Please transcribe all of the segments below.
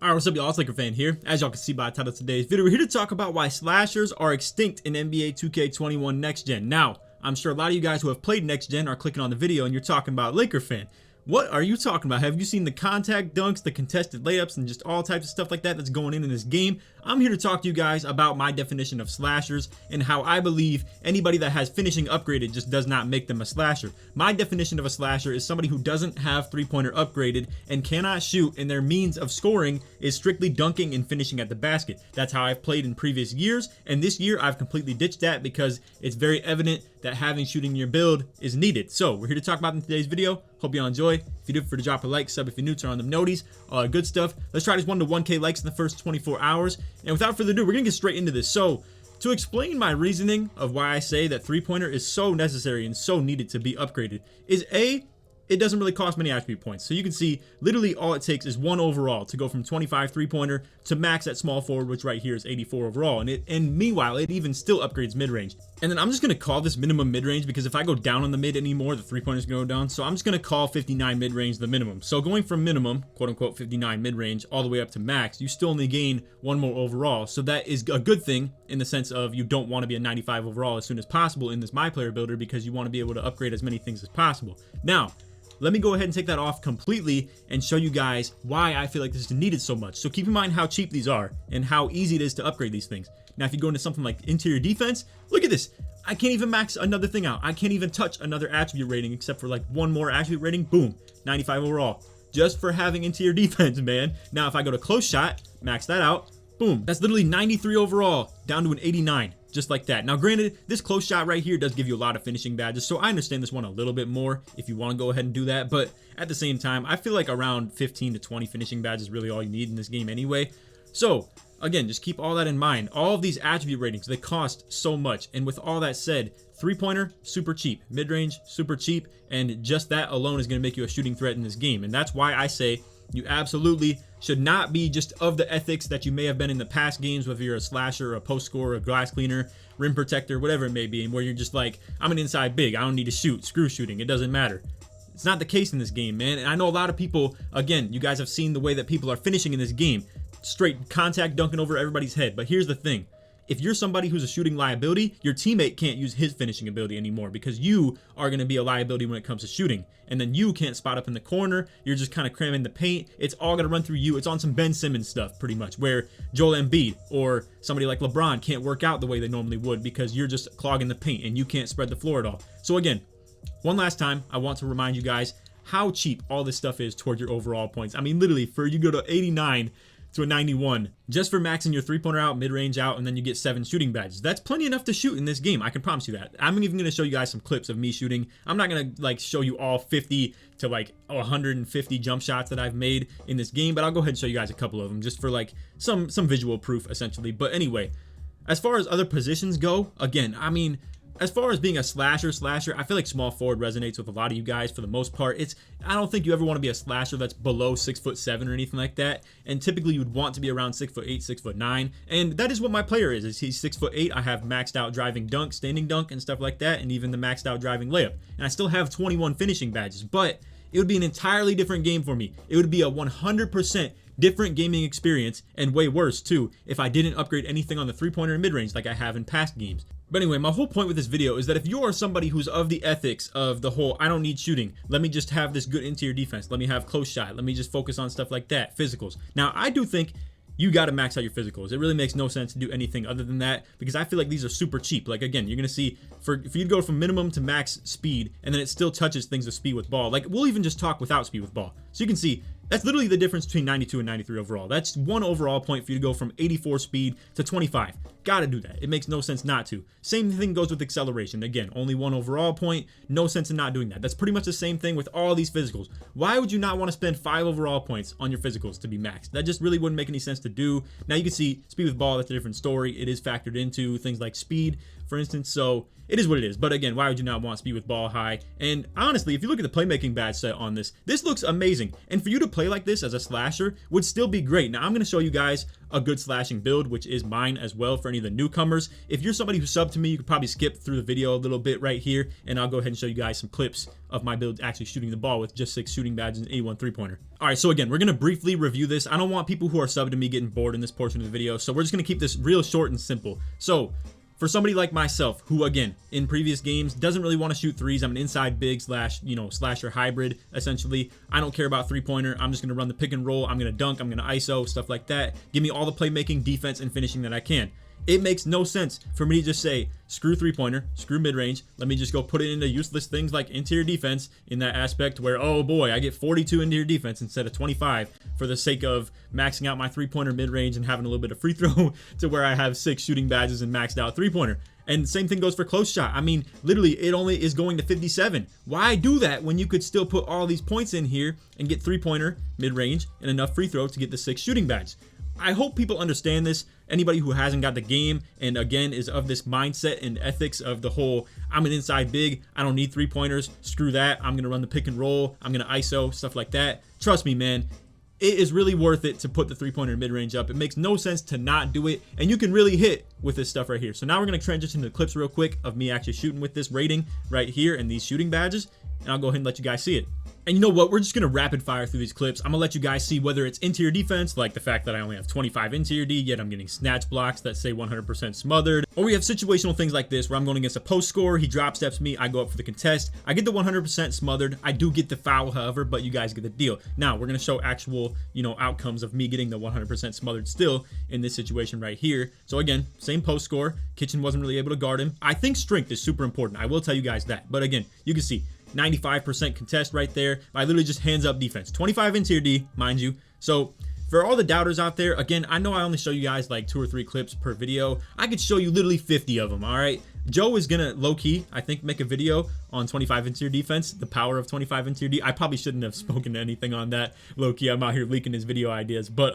Alright, what's up y'all, it's LakerFan here. As y'all can see by the title of today's video, we're here to talk about why slashers are extinct in NBA 2K21 Next Gen. Now, I'm sure a lot of you guys who have played Next Gen are clicking on the video and you're talking about LakerFan. What are you talking about? Have you seen the contact dunks, the contested layups, and just all types of stuff like that that's going in this game? I'm here to talk to you guys about my definition of slashers and how I believe anybody that has finishing upgraded just does not make them a slasher. My definition of a slasher is somebody who doesn't have three-pointer upgraded and cannot shoot, and their means of scoring is strictly dunking and finishing at the basket. That's how I've played in previous years, and this year I've completely ditched that because it's very evident that having shooting in your build is needed. So we're here to talk about in today's video. Hope you all enjoy. If you do, feel free to drop a like, sub if you're new, turn on them noties, all that good stuff. Let's try this 1 to 1K likes in the first 24 hours. And without further ado, we're gonna get straight into this. So to explain my reasoning of why I say that three-pointer is so necessary and so needed to be upgraded is A, it doesn't really cost many attribute points. So you can see literally all it takes is 1 overall to go from 25 three-pointer to max at small forward, which right here is 84 overall. And meanwhile, it even still upgrades mid-range. And then I'm just gonna call this minimum mid-range because if I go down on the mid anymore, the three-pointer's gonna go down. So I'm just gonna call 59 mid-range the minimum. So going from minimum, quote unquote 59 mid-range, all the way up to max, you still only gain 1 more overall. So that is a good thing in the sense of you don't want to be a 95 overall as soon as possible in this My Player builder because you want to be able to upgrade as many things as possible. Now, let me go ahead and take that off completely and show you guys why I feel like this is needed so much. So keep in mind how cheap these are and how easy it is to upgrade these things. Now, if you go into something like interior defense, look at this. I can't even max another thing out. I can't even touch another attribute rating except for like 1 more attribute rating. Boom, 95 overall. Just for having interior defense, man. Now, if I go to close shot, max that out, boom. That's literally 93 overall down to an 89. Just like that. Now granted, this close shot right here does give you a lot of finishing badges, so I understand this one a little bit more if you want to go ahead and do that, but at the same time, I feel like around 15 to 20 finishing badges is really all you need in this game anyway. So again, just keep all that in mind. All of these attribute ratings, they cost so much, and with all that said, three-pointer, super cheap, mid-range, super cheap, and just that alone is going to make you a shooting threat in this game, and that's why I say you absolutely should not be just of the ethics that you may have been in the past games, whether you're a slasher, a post scorer, a glass cleaner, rim protector, whatever it may be, and where you're just like, I'm an inside big, I don't need to shoot, screw shooting, it doesn't matter. It's not the case in this game, man. And I know a lot of people, again, you guys have seen the way that people are finishing in this game, straight contact dunking over everybody's head. But here's the thing. If you're somebody who's a shooting liability, your teammate can't use his finishing ability anymore because you are going to be a liability when it comes to shooting. And then you can't spot up in the corner. You're just kind of cramming the paint. It's all going to run through you. It's on some Ben Simmons stuff pretty much, where Joel Embiid or somebody like LeBron can't work out the way they normally would because you're just clogging the paint and you can't spread the floor at all. So again, one last time, I want to remind you guys how cheap all this stuff is toward your overall points. I mean, literally, for you go to 89 to a 91 just for maxing your three-pointer out, mid-range out, and then you get 7 shooting badges. That's plenty enough to shoot in this game. I can promise you that. I'm even going to show you guys some clips of me shooting. I'm not going to like show you all 50 to like 150 jump shots that I've made in this game, but I'll go ahead and show you guys a couple of them just for like some visual proof essentially. But anyway, as far as other positions go, again, I mean, as far as being a slasher, I feel like small forward resonates with a lot of you guys for the most part. I don't think you ever want to be a slasher that's below 6'7" or anything like that. And typically you would want to be around 6'8", 6'9". And that is what my player is he's 6'8". I have maxed out driving dunk, standing dunk, and stuff like that, and even the maxed out driving layup. And I still have 21 finishing badges, but it would be an entirely different game for me. It would be a 100% different gaming experience, and way worse too, if I didn't upgrade anything on the three-pointer and mid-range like I have in past games. But anyway, my whole point with this video is that if you are somebody who's of the ethics of the whole, I don't need shooting, let me just have this good interior defense, let me have close shot, let me just focus on stuff like that, physicals. Now, I do think you got to max out your physicals. It really makes no sense to do anything other than that because I feel like these are super cheap. Like again, you're going to see for you to go from minimum to max speed and then it still touches things with speed with ball. Like we'll even just talk without speed with ball. So you can see that's literally the difference between 92 and 93 overall. That's 1 overall point for you to go from 84 speed to 25. Gotta do that. It makes no sense not to. Same thing goes with acceleration. Again, only 1 overall point. No sense in not doing that. That's pretty much the same thing with all these physicals. Why would you not want to spend 5 overall points on your physicals to be maxed? That just really wouldn't make any sense to do. Now you can see speed with ball, that's a different story. It is factored into things like speed, for instance, so it is what it is. But again, why would you not want speed with ball high? And honestly, if you look at the playmaking badge set on this looks amazing. And for you to play play like this as a slasher would still be great. Now I'm going to show you guys a good slashing build, which is mine as well for any of the newcomers. If you're somebody who subbed to me, you could probably skip through the video a little bit right here, and I'll go ahead and show you guys some clips of my build actually shooting the ball with just 6 shooting badges and 81 3-pointer. All right, so again, we're going to briefly review this. I don't want people who are subbed to me getting bored in this portion of the video, so we're just going to keep this real short and simple. So for somebody like myself, who again, in previous games, doesn't really want to shoot threes, I'm an inside big slash, slasher hybrid, essentially. I don't care about 3-pointer. I'm just going to run the pick and roll. I'm going to dunk. I'm going to ISO, stuff like that. Give me all the playmaking, defense, and finishing that I can. It makes no sense for me to just say, screw 3-pointer, screw mid-range. Let me just go put it into useless things like interior defense in that aspect where, oh boy, I get 42 interior defense instead of 25 for the sake of maxing out my 3-pointer mid-range and having a little bit of free throw to where I have 6 shooting badges and maxed out 3-pointer. And same thing goes for close shot. I mean, literally, it only is going to 57. Why do that when you could still put all these points in here and get 3-pointer, mid-range, and enough free throw to get the 6 shooting badges? I hope people understand this. Anybody who hasn't got the game and again is of this mindset and ethics of the whole, I'm an inside big, I don't need 3-pointers, screw that, I'm going to run the pick and roll, I'm going to ISO, stuff like that. Trust me, man, it is really worth it to put the 3-pointer mid-range up. It makes no sense to not do it, and you can really hit with this stuff right here. So now we're going to transition to the clips real quick of me actually shooting with this rating right here and these shooting badges, and I'll go ahead and let you guys see it. And you know what? We're just going to rapid fire through these clips. I'm going to let you guys see whether it's interior defense, like the fact that I only have 25 interior D, yet I'm getting snatch blocks that say 100% smothered. Or we have situational things like this where I'm going against a post scorer, he drop steps me, I go up for the contest. I get the 100% smothered. I do get the foul, however, but you guys get the deal. Now, we're going to show actual, outcomes of me getting the 100% smothered still in this situation right here. So again, same post score. Kitchen wasn't really able to guard him. I think strength is super important. I will tell you guys that. But again, you can see 95% contest right there. I literally just hands up defense. 25 interior D, mind you. So for all the doubters out there, again, I know I only show you guys like 2 or 3 clips per video. I could show you literally 50 of them, all right? Joe is gonna low-key, I think, make a video on 25 interior defense, the power of 25 interior D. I probably shouldn't have spoken anything on that. Low-key, I'm out here leaking his video ideas. But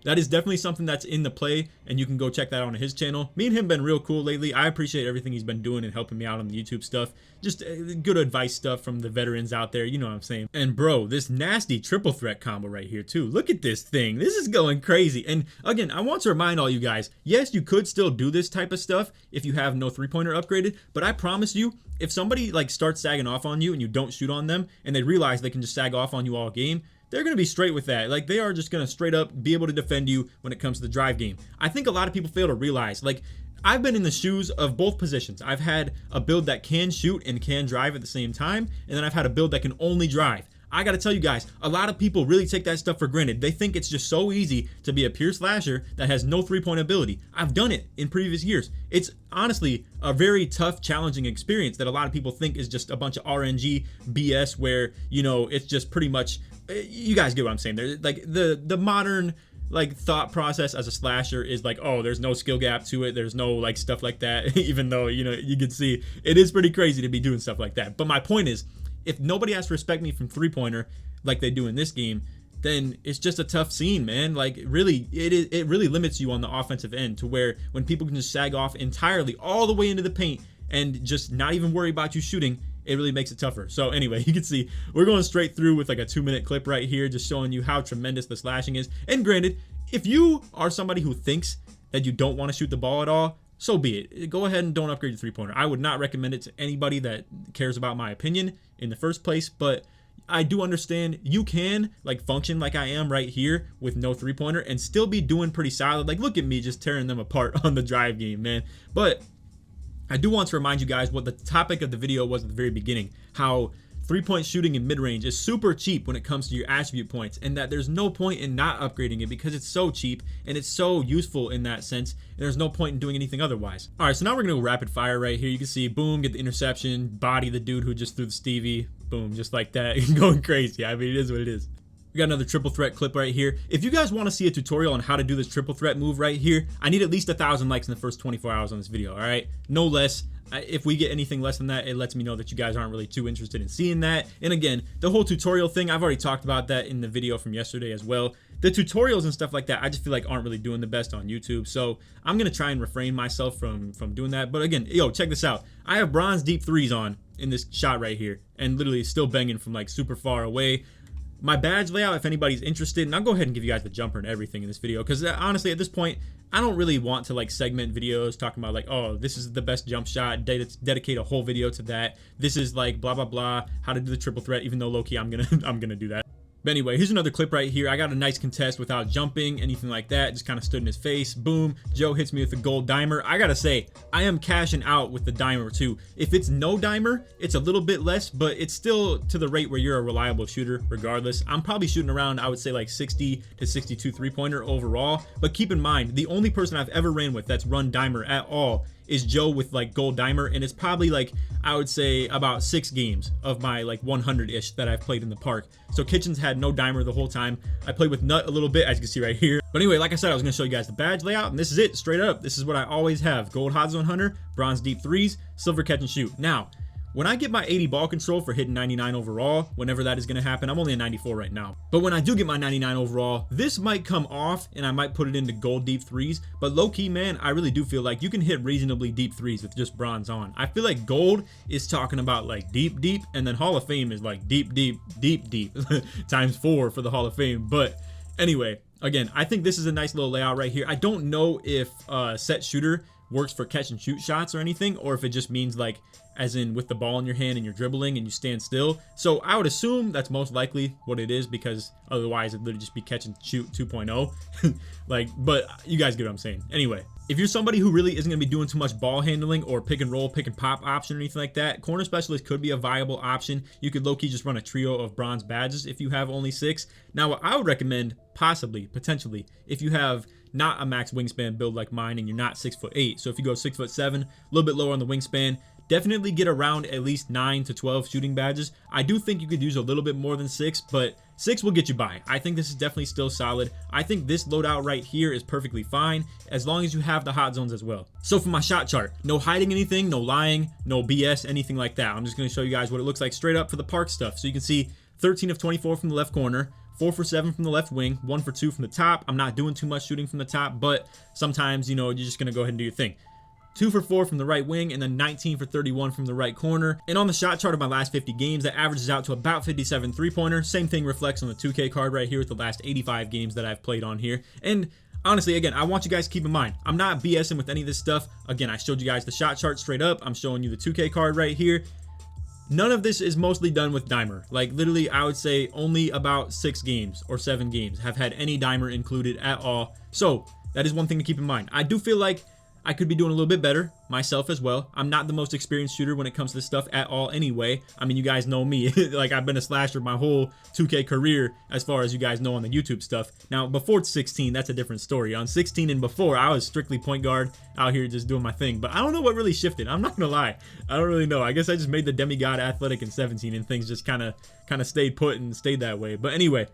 that is definitely something that's in the play, and you can go check that out on his channel. Me and him been real cool lately. I appreciate everything he's been doing and helping me out on the YouTube stuff. Just good advice stuff from the veterans out there, you know what I'm saying. And bro, this nasty triple threat combo right here too. Look at this thing. This is going crazy. And again, I want to remind all you guys, yes, you could still do this type of stuff if you have no 3-pointer upgraded, but I promise you, if somebody like starts sagging off on you and you don't shoot on them and they realize they can just sag off on you all game, they're going to be straight with that. Like, they are just going to straight up be able to defend you when it comes to the drive game. I think a lot of people fail to realize, like, I've been in the shoes of both positions. I've had a build that can shoot and can drive at the same time, and then I've had a build that can only drive. I gotta tell you guys, a lot of people really take that stuff for granted. They think it's just so easy to be a pure slasher that has no 3-point ability. I've done it in previous years. It's honestly a very tough, challenging experience that a lot of people think is just a bunch of RNG BS where, it's just pretty much, you guys get what I'm saying. There's like the modern like thought process as a slasher is like, oh, there's no skill gap to it, there's no like stuff like that. Even though you can see it is pretty crazy to be doing stuff like that. But my point is, if nobody has to respect me from 3-pointer like they do in this game, then it's just a tough scene, man. Like, really, it really limits you on the offensive end to where when people can just sag off entirely all the way into the paint and just not even worry about you shooting, it really makes it tougher. So anyway, you can see we're going straight through with like a 2-minute clip right here, just showing you how tremendous the slashing is. And granted, if you are somebody who thinks that you don't want to shoot the ball at all, so be it. Go ahead and don't upgrade your 3-pointer. I would not recommend it to anybody that cares about my opinion in the first place, but I do understand you can like function like I am right here with no 3-pointer and still be doing pretty solid. Like, look at me just tearing them apart on the drive game, man. But I do want to remind you guys what the topic of the video was at the very beginning, how 3-point shooting in mid-range is super cheap when it comes to your attribute points, and that there's no point in not upgrading it because it's so cheap and it's so useful in that sense, and there's no point in doing anything otherwise. All right, so now we're gonna go rapid fire right here. You can see, boom, get the interception, body the dude who just threw the Stevie, boom, just like that. Going crazy. I mean, it is what it is. We got another triple threat clip right here. If you guys want to see a tutorial on how to do this triple threat move right here, I need at least 1,000 likes in the first 24 hours on this video, all right? No less. If we get anything less than that, it lets me know that you guys aren't really too interested in seeing that. And again, the whole tutorial thing, I've already talked about that in the video from yesterday as well. The tutorials and stuff like that, I just feel like aren't really doing the best on YouTube. So I'm going to try and refrain myself from doing that. But again, yo, check this out. I have bronze deep threes on in this shot right here and literally still banging from like super far away. my badge layout, if anybody's interested, and I'll go ahead and give you guys the jumper and everything in this video, because honestly at this point I don't really want to like segment videos talking about like, oh, this is the best jump shot, dedicate a whole video to that, this is like blah blah blah, how to do the triple threat, even though low-key I'm gonna do that. But anyway, here's another clip right here. I got a nice contest without jumping, anything like that. Just kind of stood in his face. Boom. Joe hits me with a gold dimer. I gotta say, I am cashing out with the dimer too. If it's no dimer, it's a little bit less, but it's still to the rate where you're a reliable shooter regardless. I'm probably shooting around, I would say like 60 to 62 three-pointer overall. But keep in mind, the only person I've ever ran with that's run dimer at all is Joe with like gold dimer, and it's probably like, I would say about 6 games of my like 100-ish that I've played in the park. So Kitchens had no dimer the whole time. I played with Nut a little bit, as you can see right here. But anyway, like I said, I was gonna show you guys the badge layout, and this is it, straight up. This is what I always have: gold hot zone hunter, bronze deep threes, silver catch and shoot. Now, when I get my 80 ball control for hitting 99 overall, whenever that is going to happen, I'm only at 94 right now. But when I do get my 99 overall, this might come off and I might put it into gold deep threes. But low key, man, I really do feel like you can hit reasonably deep threes with just bronze on. I feel like gold is talking about like deep, deep, and then Hall of Fame is like deep, deep, deep, deep times 4 for the Hall of Fame. But anyway, again, I think this is a nice little layout right here. I don't know if set shooter works for catch and shoot shots or anything, or if it just means like as in with the ball in your hand and you're dribbling and you stand still. So I would assume that's most likely what it is, because otherwise it'd literally just be catch and shoot 2.0. Like, but you guys get what I'm saying. Anyway, if you're somebody who really isn't going to be doing too much ball handling or pick and roll, pick and pop option or anything like that, corner specialist could be a viable option. You could low-key just run a trio of bronze badges if you have only 6. Now, what I would recommend, possibly, potentially, if you have not a max wingspan build like mine and you're not 6'8", so if you go 6'7", a little bit lower on the wingspan, definitely get around at least 9 to 12 shooting badges. I do think you could use a little bit more than 6, but 6 will get you by. I think this is definitely still solid. I think this loadout right here is perfectly fine as long as you have the hot zones as well. So for my shot chart, no hiding anything, no lying, no BS, anything like that. I'm just going to show you guys what it looks like straight up for the park stuff. So you can see 13 of 24 from the left corner, 4 for 7 from the left wing, 1 for 2 from the top. I'm not doing too much shooting from the top, but sometimes, you know, you're just going to go ahead and do your thing. 2 for 4 from the right wing, and then 19 for 31 from the right corner. And on the shot chart of my last 50 games, that averages out to about 57 three-pointer. Same thing reflects on the 2K card right here with the last 85 games that I've played on here. And honestly, again, I want you guys to keep in mind, I'm not BSing with any of this stuff. Again, I showed you guys the shot chart straight up. I'm showing you the 2K card right here. None of this is mostly done with dimer. Like literally, I would say only about 6 games or 7 games have had any dimer included at all. So that is one thing to keep in mind. I do feel like I could be doing a little bit better myself as well. I'm not the most experienced shooter when it comes to this stuff at all anyway. I mean, you guys know me. Like, I've been a slasher my whole 2K career as far as you guys know on the YouTube stuff. Now, before 16, that's a different story. On 16 and before, I was strictly point guard out here just doing my thing. But I don't know what really shifted. I'm not going to lie. I don't really know. I guess I just made the demigod athletic in 17 and things just kind of stayed put and stayed that way. But anyway,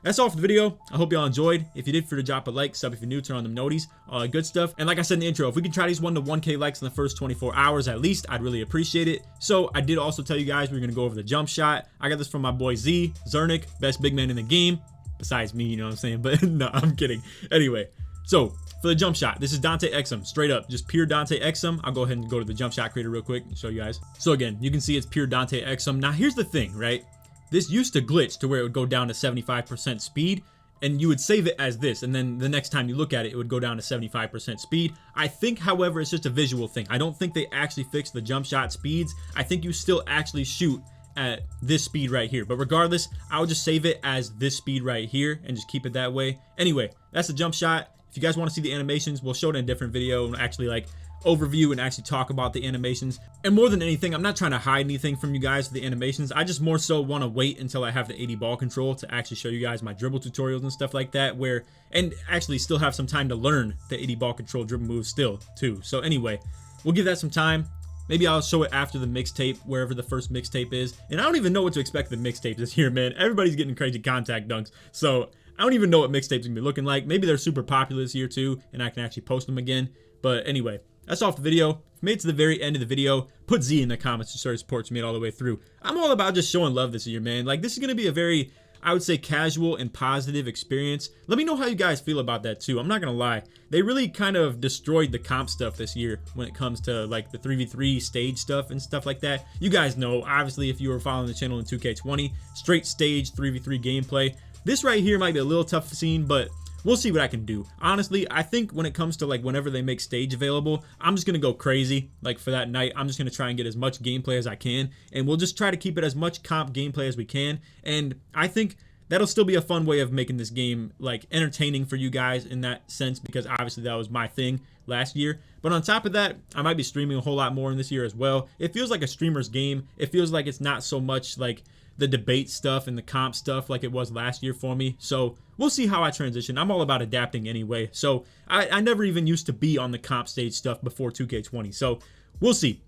that's all for the video. I hope y'all enjoyed. If you did, feel free to drop a like, sub if you're new, turn on them noties, all that good stuff. And like I said in the intro, if we can try these 1 to 1K likes in the first 24 hours at least, I'd really appreciate it. So I did also tell you guys we were going to go over the jump shot. I got this from my boy Z, Zernick, best big man in the game, besides me, you know what I'm saying? But no, I'm kidding. Anyway, so for the jump shot, this is Dante Exum, straight up, just pure Dante Exum. I'll go ahead and go to the jump shot creator real quick and show you guys. So again, you can see it's pure Dante Exum. Now here's the thing, right? This used to glitch to where it would go down to 75% speed, and you would save it as this, and then the next time you look at it, it would go down to 75% speed. I think, however, it's just a visual thing. I don't think they actually fixed the jump shot speeds. I think you still actually shoot at this speed right here. But regardless, I'll just save it as this speed right here and just keep it that way. Anyway, that's the jump shot. If you guys want to see the animations, we'll show it in a different video and actually like overview and actually talk about the animations. And more than anything, I'm not trying to hide anything from you guys for the animations. I just more so want to wait until I have the 80 ball control to actually show you guys my dribble tutorials and stuff like that, where, and actually still have some time to learn the 80 ball control dribble moves still too. So anyway, we'll give that some time. Maybe I'll show it after the mixtape, wherever the first mixtape is. And I don't even know what to expect the mixtape this year, man. Everybody's getting crazy contact dunks. So I don't even know what mixtape's gonna be looking like. Maybe they're super popular this year too, and I can actually post them again. But anyway, that's all for the video. If you made it to the very end of the video, put Z in the comments to show your support to me all the way through. I'm all about just showing love this year, man. Like, this is going to be a very I would say casual and positive experience. Let me know how you guys feel about that too. I'm not gonna lie, they really kind of destroyed the comp stuff this year when it comes to like the 3v3 stage stuff and stuff like that. You guys know, obviously, if you were following the channel in 2K20, straight stage 3v3 gameplay. This right here might be a little tough to see, but we'll see what I can do. Honestly, I think when it comes to like whenever they make stage available, I'm just gonna go crazy. Like for that night, I'm just gonna try and get as much gameplay as I can, and we'll just try to keep it as much comp gameplay as we can. And I think that'll still be a fun way of making this game like entertaining for you guys in that sense, because obviously that was my thing last year. But on top of that, I might be streaming a whole lot more in this year as well. It feels like a streamer's game. It feels like it's not so much like the debate stuff and the comp stuff like it was last year for me. So we'll see how I transition. I'm all about adapting anyway. So I never even used to be on the comp stage stuff before 2K20. So we'll see.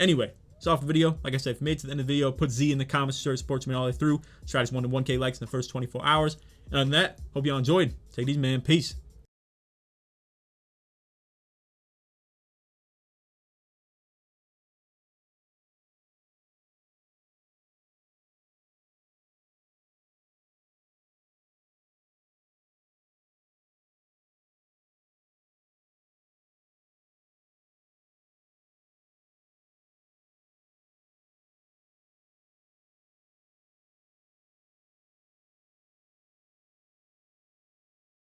Anyway, it's off the video. Like I said, if you made it to the end of the video, put Z in the comments to show your support to me all the way through. Let's try this 1 to 1K likes in the first 24 hours. And other than that, hope y'all enjoyed. Take it easy, man. Peace.